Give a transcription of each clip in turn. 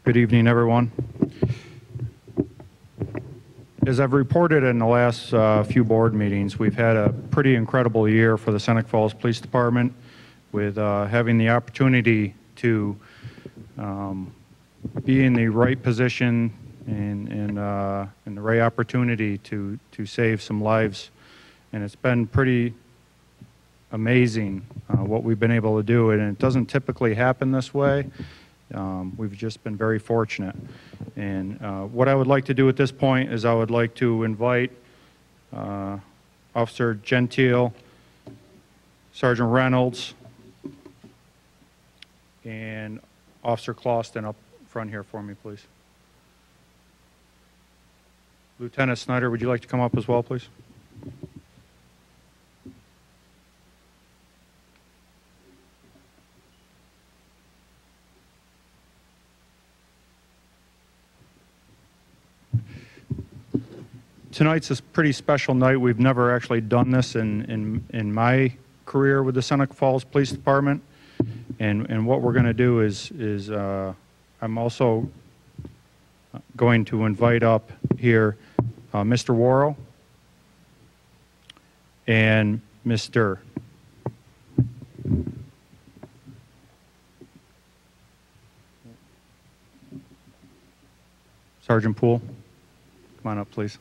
Good evening, everyone. As I've reported in the last few board meetings, we've had a pretty incredible year for the Seneca Falls Police Department with having the opportunity to be in the right position and the right opportunity to save some lives. And it's been pretty amazing what we've been able to do, and it doesn't typically happen this way. We've just been very fortunate. And what I would like to do at this point is I would like to invite Officer Gentile, Sergeant Reynolds, and Officer Clauston up front here for me, please. Lieutenant Snyder, would you like to come up as well, please? Tonight's a pretty special night. We've never actually done this in my career with the Seneca Falls Police Department. And what we're going to do is I'm also going to invite up here Mr. Worrell and Mr. Sergeant Poole. Come on up, please.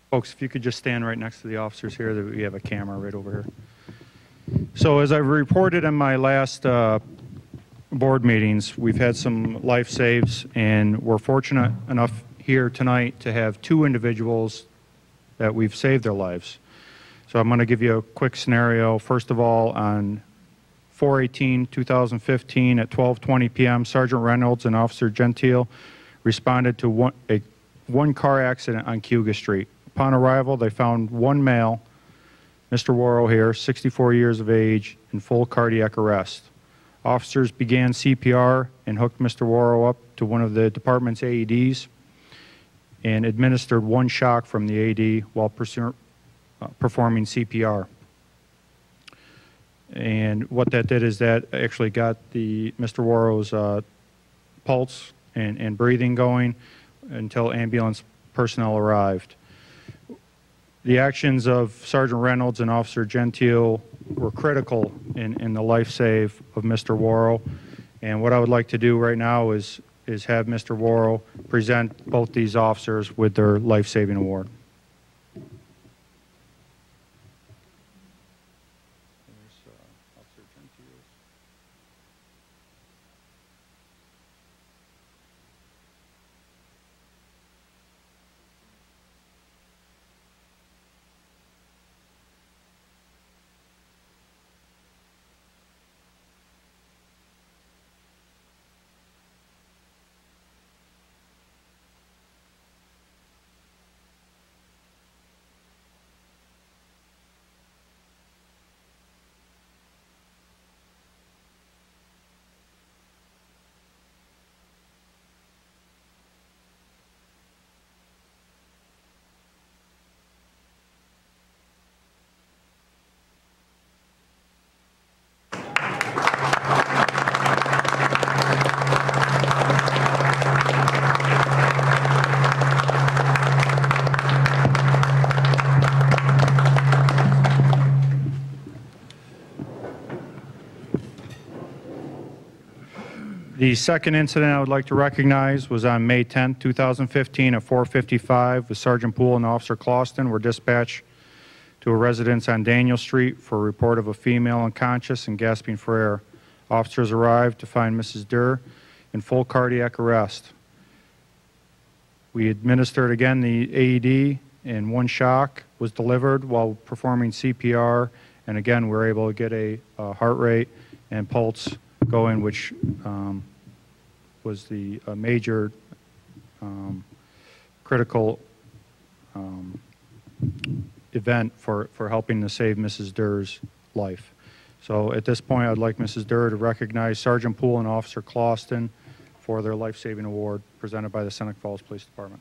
Folks, if you could just stand right next to the officers here, that we have a camera right over here. So as I've reported in my last board meetings, we've had some life saves, and we're fortunate enough here tonight to have two individuals that we've saved their lives. So I'm going to give you a quick scenario. First of all, on 4/18/2015 at 12:20 p.m., Sergeant Reynolds and Officer Gentile responded to one car accident on Cuga Street. Upon arrival, they found one male, Mr. Worrell here, 64 years of age, in full cardiac arrest. Officers began CPR and hooked Mr. Worrell up to one of the department's AEDs and administered one shock from the AED while performing CPR. And what that did is that actually got Mr. Worrell's pulse and breathing going until ambulance personnel arrived. The actions of Sergeant Reynolds and Officer Gentile were critical in the life save of Mr. Worrell. And what I would like to do right now is have Mr. Worrell present both these officers with their life-saving award. The second incident I would like to recognize was on May 10th, 2015 at 4:55 with Sergeant Poole and Officer Clauston were dispatched to a residence on Daniel Street for a report of a female unconscious and gasping for air. Officers arrived to find Mrs. Durr in full cardiac arrest. We administered again the AED, and one shock was delivered while performing CPR, and again we were able to get a heart rate and pulse going, which was the major critical event for helping to save Mrs. Durr's life. So at this point, I'd like Mrs. Durr to recognize Sergeant Poole and Officer Clauston for their life-saving award presented by the Seneca Falls Police Department.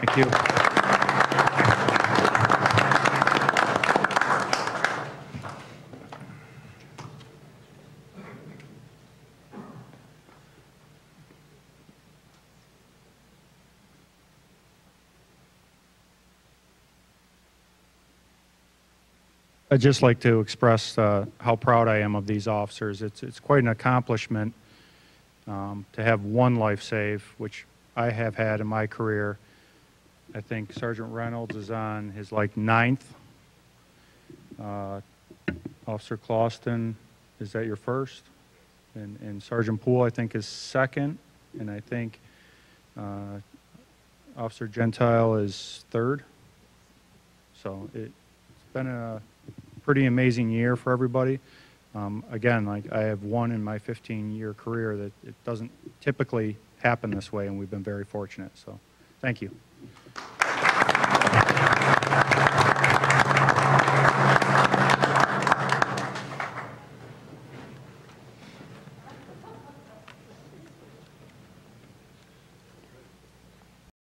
Thank you. I'd just like to express how proud I am of these officers. It's quite an accomplishment to have one life saved, which I have had in my career. I think Sergeant Reynolds is on his ninth. Officer Clauston, is that your first? And Sergeant Poole, I think, is second. And I think Officer Gentile is third. So it's been a pretty amazing year for everybody. Again, I have one in my 15-year career that it doesn't typically happen this way, and we've been very fortunate. So thank you.